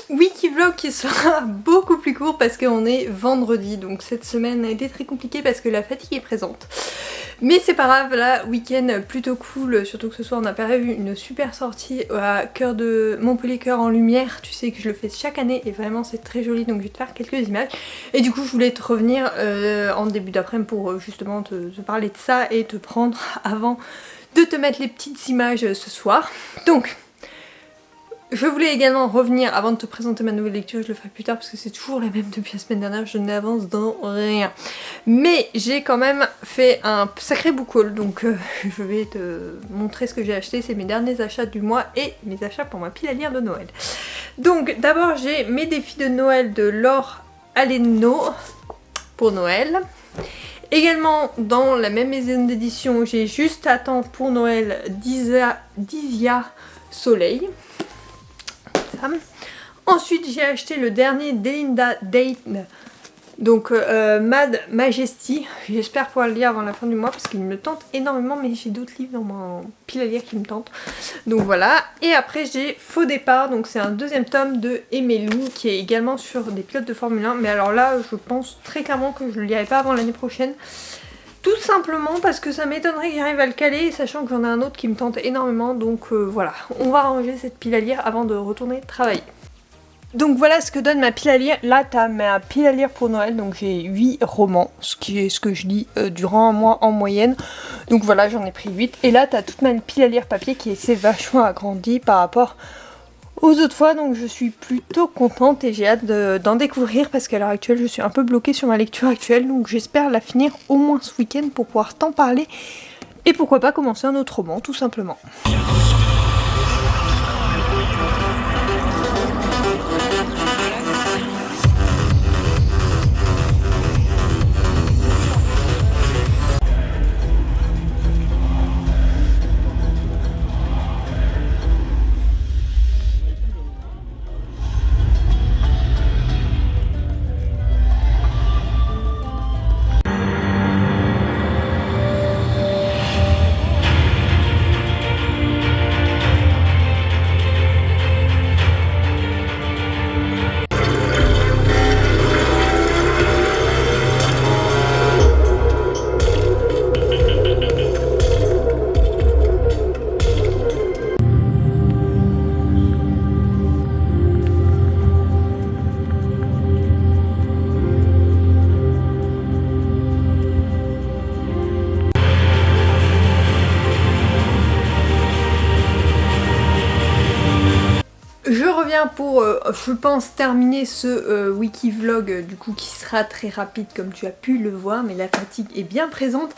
wiki vlog qui sera beaucoup plus court parce qu'on est vendredi, donc cette semaine a été très compliquée parce que la fatigue est présente. Mais c'est pas grave, là, week-end plutôt cool, surtout que ce soir on a prévu une super sortie à Cœur de Montpellier, Cœur en Lumière. Tu sais que je le fais chaque année et vraiment c'est très joli, donc je vais te faire quelques images. Et du coup je voulais te revenir en début d'après-midi pour justement te parler de ça et te prendre avant de te mettre les petites images ce soir. Donc je voulais également revenir, avant de te présenter ma nouvelle lecture, je le ferai plus tard parce que c'est toujours la même depuis la semaine dernière, je n'avance dans rien. Mais j'ai quand même fait un sacré book haul, donc je vais te montrer ce que j'ai acheté, c'est mes derniers achats du mois et mes achats pour ma pile à lire de Noël. Donc d'abord j'ai mes défis de Noël de Laure Aleno pour Noël. Également dans la même maison d'édition, j'ai Juste à temps pour Noël d'Isia Soleil. Ensuite j'ai acheté le dernier d'Elinda Dayton, donc Mad Majesty. J'espère pouvoir le lire avant la fin du mois parce qu'il me tente énormément, mais j'ai d'autres livres dans mon pile à lire qui me tentent. Donc voilà. Et après j'ai Faux départ, donc c'est un deuxième tome de Emilou qui est également sur des pilotes de Formule 1. Mais alors là je pense très clairement que je le lirai pas avant l'année prochaine. Tout simplement parce que ça m'étonnerait que j'arrive à le caler, sachant que j'en ai un autre qui me tente énormément, donc voilà, on va ranger cette pile à lire avant de retourner travailler. Donc voilà ce que donne ma pile à lire. Là t'as ma pile à lire pour Noël, donc j'ai 8 romans, ce qui est ce que je lis durant un mois en moyenne. Donc voilà, j'en ai pris 8. Et là t'as toute ma pile à lire papier qui s'est vachement agrandie par rapport aux autres fois, donc je suis plutôt contente et j'ai hâte d'en découvrir parce qu'à l'heure actuelle je suis un peu bloquée sur ma lecture actuelle, donc j'espère la finir au moins ce week-end pour pouvoir t'en parler et pourquoi pas commencer un autre roman tout simplement. Je reviens pour, je pense, terminer ce wiki vlog du coup qui sera très rapide comme tu as pu le voir, mais la fatigue est bien présente.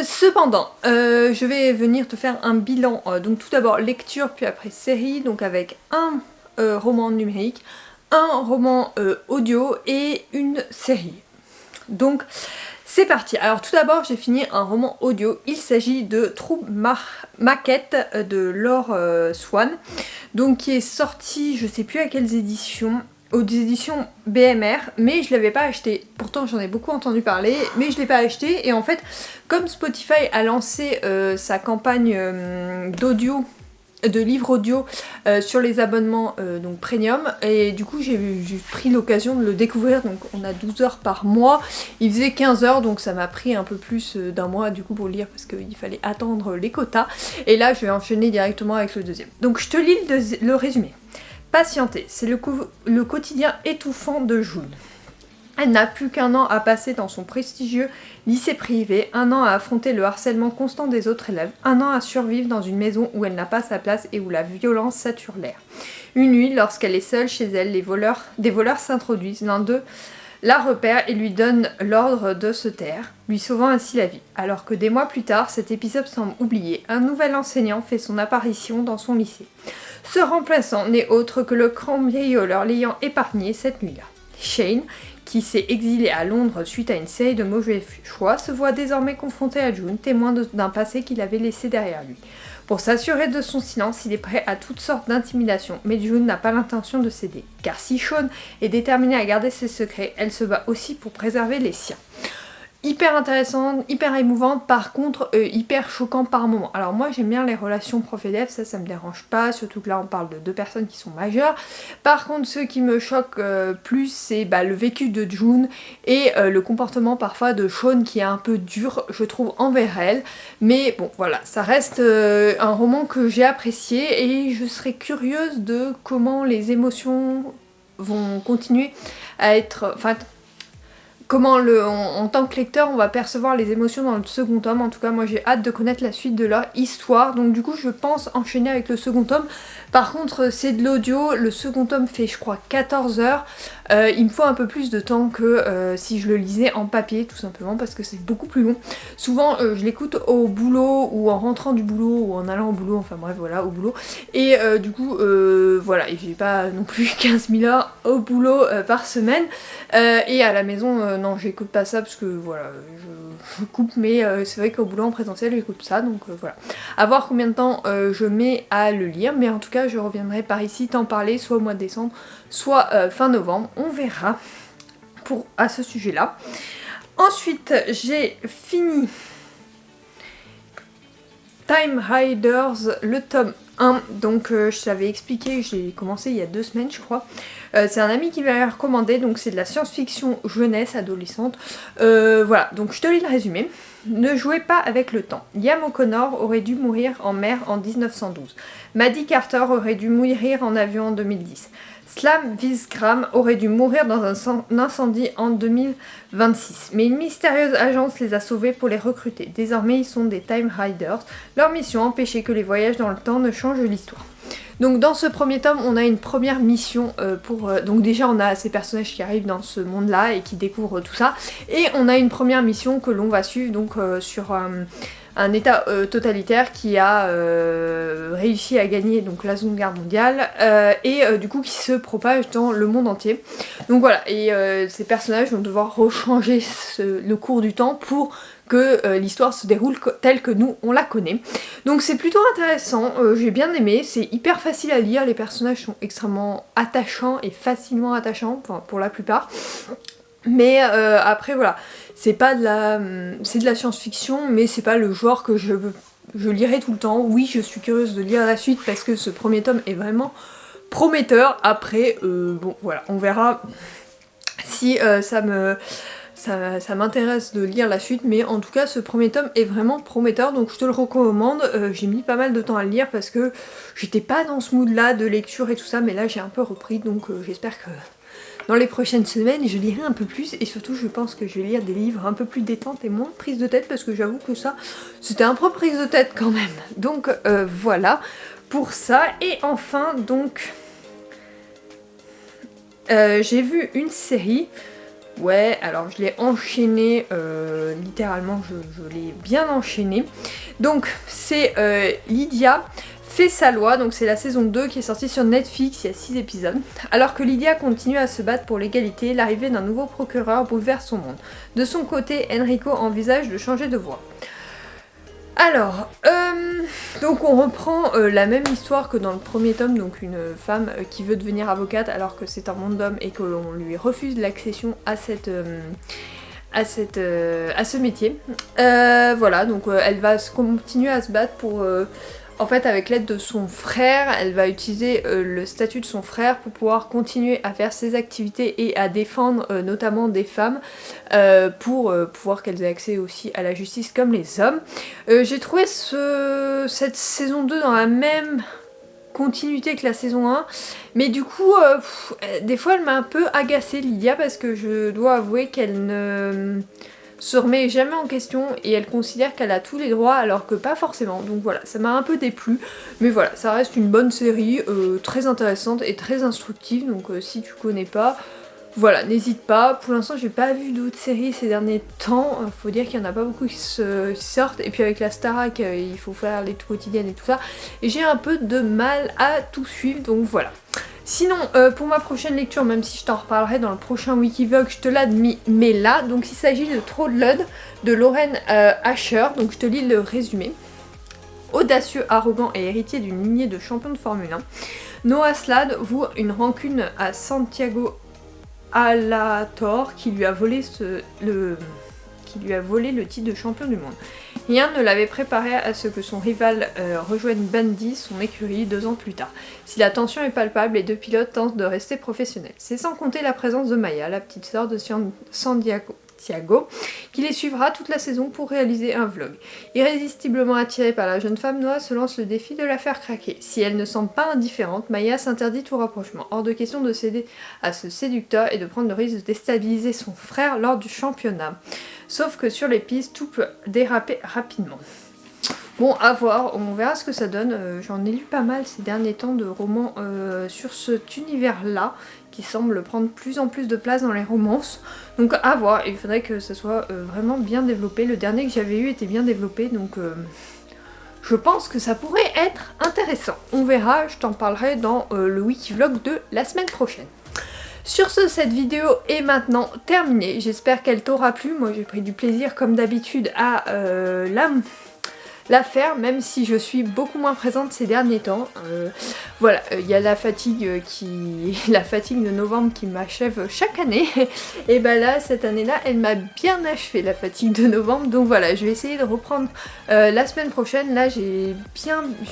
Cependant, je vais venir te faire un bilan, donc tout d'abord lecture puis après série, donc avec un roman numérique, un roman audio et une série. Donc c'est parti. Alors tout d'abord j'ai fini un roman audio, il s'agit de True Maquette de Laure Swan, donc qui est sorti, je sais plus à quelles éditions, aux éditions BMR, mais je l'avais pas acheté. Pourtant j'en ai beaucoup entendu parler, mais je l'ai pas acheté. Et en fait, comme Spotify a lancé sa campagne d'audio, de livres audio sur les abonnements donc premium, et du coup j'ai pris l'occasion de le découvrir. Donc on a 12 heures par mois, il faisait 15 heures, donc ça m'a pris un peu plus d'un mois du coup pour le lire parce qu'il fallait attendre les quotas, et là je vais enchaîner directement avec le deuxième. Donc je te lis le résumé. Patienter, c'est le quotidien étouffant de June. Elle n'a plus qu'un an à passer dans son prestigieux lycée privé, un an à affronter le harcèlement constant des autres élèves, un an à survivre dans une maison où elle n'a pas sa place et où la violence sature l'air. Une nuit, lorsqu'elle est seule chez elle, des voleurs s'introduisent, l'un d'eux la repère et lui donne l'ordre de se taire, lui sauvant ainsi la vie. Alors que des mois plus tard, cet épisode semble oublié, un nouvel enseignant fait son apparition dans son lycée. Ce remplaçant n'est autre que le grand violeur l'ayant épargné cette nuit-là. Shane, qui s'est exilé à Londres suite à une série de mauvais choix, se voit désormais confronté à June, témoin d'un passé qu'il avait laissé derrière lui. Pour s'assurer de son silence, il est prêt à toutes sortes d'intimidations, mais June n'a pas l'intention de céder. Car si Sean est déterminée à garder ses secrets, elle se bat aussi pour préserver les siens. hyper intéressante, hyper émouvante, par contre hyper choquant par moment. Alors moi j'aime bien les relations prof-élève, ça me dérange pas, surtout que là on parle de deux personnes qui sont majeures. Par contre ce qui me choque plus c'est le vécu de June et le comportement parfois de Sean qui est un peu dur je trouve envers elle. Mais bon voilà, ça reste un roman que j'ai apprécié et je serais curieuse de comment les émotions vont continuer à être... comment en tant que lecteur on va percevoir les émotions dans le second tome. En tout cas moi j'ai hâte de connaître la suite de leur histoire, donc du coup je pense enchaîner avec le second tome. Par contre c'est de l'audio, le second tome fait je crois 14 heures, il me faut un peu plus de temps que si je le lisais en papier, tout simplement parce que c'est beaucoup plus long. Souvent je l'écoute au boulot ou en rentrant du boulot ou en allant au boulot, enfin bref voilà, au boulot, et du coup voilà, et j'ai pas non plus 15 000 heures au boulot par semaine, et à la maison non j'écoute pas ça parce que voilà je coupe, mais c'est vrai qu'au boulot en présentiel j'écoute ça, donc voilà. À voir combien de temps je mets à le lire, mais en tout cas je reviendrai par ici t'en parler soit au mois de décembre, soit fin novembre, on verra à ce sujet là. Ensuite j'ai fini Time Riders, le tome 1, donc je t'avais expliqué, j'ai commencé il y a 2 semaines je crois. C'est un ami qui m'avait recommandé, donc c'est de la science-fiction jeunesse, adolescente. Voilà, donc je te lis le résumé. Ne jouez pas avec le temps. Liam O'Connor aurait dû mourir en mer en 1912. Maddie Carter aurait dû mourir en avion en 2010. Slam Visgram aurait dû mourir dans un incendie en 2026. Mais une mystérieuse agence les a sauvés pour les recruter. Désormais, ils sont des Time Riders. Leur mission, empêcher que les voyages dans le temps ne changent l'histoire. Donc dans ce premier tome, on a une première mission donc déjà on a ces personnages qui arrivent dans ce monde-là et qui découvrent tout ça. Et on a une première mission que l'on va suivre donc sur un état totalitaire qui a réussi à gagner donc la Seconde Guerre mondiale et du coup qui se propage dans le monde entier. Donc voilà, et ces personnages vont devoir rechanger le cours du temps pour que l'histoire se déroule telle que nous on la connaît. Donc c'est plutôt intéressant, j'ai bien aimé, c'est hyper facile à lire, les personnages sont extrêmement attachants et facilement attachants, enfin pour la plupart. Mais après voilà, c'est de la science-fiction, mais c'est pas le genre que je lirai tout le temps. Oui, je suis curieuse de lire la suite parce que ce premier tome est vraiment prometteur. Après, bon voilà, on verra si ça m'intéresse de lire la suite, mais en tout cas ce premier tome est vraiment prometteur, donc je te le recommande. J'ai mis pas mal de temps à le lire parce que j'étais pas dans ce mood là de lecture et tout ça, mais là j'ai un peu repris, donc j'espère que dans les prochaines semaines je lirai un peu plus, et surtout je pense que je vais lire des livres un peu plus détente et moins prise de tête, parce que j'avoue que ça c'était un peu prise de tête quand même. Donc voilà pour ça. Et enfin donc j'ai vu une série. Ouais, alors je l'ai enchaîné, littéralement je l'ai bien enchaîné. Donc c'est Lydia fait sa loi, donc c'est la saison 2 qui est sortie sur Netflix, il y a 6 épisodes. Alors que Lydia continue à se battre pour l'égalité, l'arrivée d'un nouveau procureur bouleverse son monde. De son côté, Enrico envisage de changer de voie. Alors, donc on reprend la même histoire que dans le premier tome, donc une femme qui veut devenir avocate alors que c'est un monde d'hommes et que l'on lui refuse l'accession à ce métier. Voilà, donc elle va continuer à se battre pour... en fait, avec l'aide de son frère, elle va utiliser le statut de son frère pour pouvoir continuer à faire ses activités et à défendre notamment des femmes pour pouvoir qu'elles aient accès aussi à la justice comme les hommes. J'ai trouvé cette saison 2 dans la même continuité que la saison 1, mais du coup, des fois elle m'a un peu agacée Lydia, parce que je dois avouer qu'elle ne se remet jamais en question et elle considère qu'elle a tous les droits alors que pas forcément, donc voilà, ça m'a un peu déplu, mais voilà, ça reste une bonne série, très intéressante et très instructive, donc si tu connais pas, voilà, n'hésite pas. Pour l'instant j'ai pas vu d'autres séries ces derniers temps, faut dire qu'il y en a pas beaucoup qui sortent, et puis avec la Starac il faut faire les quotidiennes et tout ça, et j'ai un peu de mal à tout suivre, donc voilà. Sinon, pour ma prochaine lecture, même si je t'en reparlerai dans le prochain Wikivlog, je te l'admets, mais là, donc il s'agit de True Blood de Lauren Asher, donc je te lis le résumé. Audacieux, arrogant et héritier d'une lignée de champions de Formule 1, Noah Slade voue une rancune à Santiago Alator qui lui a volé qui lui a volé le titre de champion du monde. Rien ne l'avait préparé à ce que son rival rejoigne Bundy, son écurie, 2 ans plus tard. Si la tension est palpable, les deux pilotes tentent de rester professionnels. C'est sans compter la présence de Maya, la petite sœur de Santiago, qui les suivra toute la saison pour réaliser un vlog. Irrésistiblement attirée par la jeune femme, Noah se lance le défi de la faire craquer. Si elle ne semble pas indifférente, Maya s'interdit tout rapprochement. Hors de question de céder à ce séducteur et de prendre le risque de déstabiliser son frère lors du championnat. Sauf que sur les pistes, tout peut déraper rapidement. Bon, à voir, on verra ce que ça donne. J'en ai lu pas mal ces derniers temps de romans sur cet univers-là, qui semble prendre plus en plus de place dans les romances. Donc à voir, il faudrait que ça soit vraiment bien développé. Le dernier que j'avais eu était bien développé, donc je pense que ça pourrait être intéressant. On verra, je t'en parlerai dans le Wikivlog de la semaine prochaine. Sur ce, cette vidéo est maintenant terminée. J'espère qu'elle t'aura plu. Moi j'ai pris du plaisir comme d'habitude à la faire, même si je suis beaucoup moins présente ces derniers temps. Voilà, il y a la fatigue de novembre qui m'achève chaque année. Et ben là, cette année-là, elle m'a bien achevé la fatigue de novembre. Donc voilà, je vais essayer de reprendre la semaine prochaine. Là, je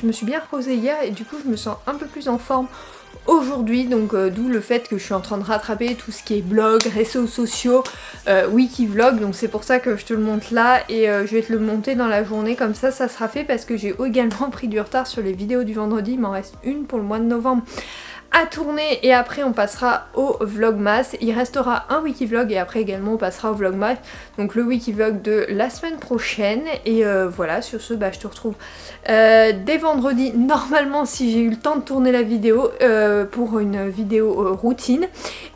me suis bien reposée hier et du coup, je me sens un peu plus en forme aujourd'hui, donc d'où le fait que je suis en train de rattraper tout ce qui est blog, réseaux sociaux, Wikivlog, donc c'est pour ça que je te le montre là et je vais te le monter dans la journée, comme ça sera fait, parce que j'ai également pris du retard sur les vidéos du vendredi. Il m'en reste une pour le mois de novembre à tourner et après on passera au Vlogmas. Il restera un Wikivlog et après également on passera au Vlogmas, donc le Wikivlog de la semaine prochaine. Et voilà, sur ce, bah, je te retrouve dès vendredi normalement, si j'ai eu le temps de tourner la vidéo, pour une vidéo routine,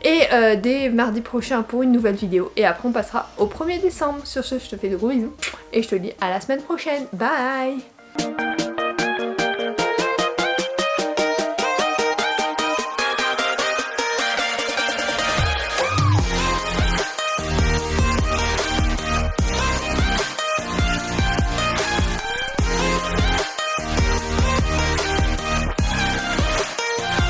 et dès mardi prochain pour une nouvelle vidéo, et après on passera au 1er décembre. Sur ce, je te fais de gros bisous et je te dis à la semaine prochaine. Bye.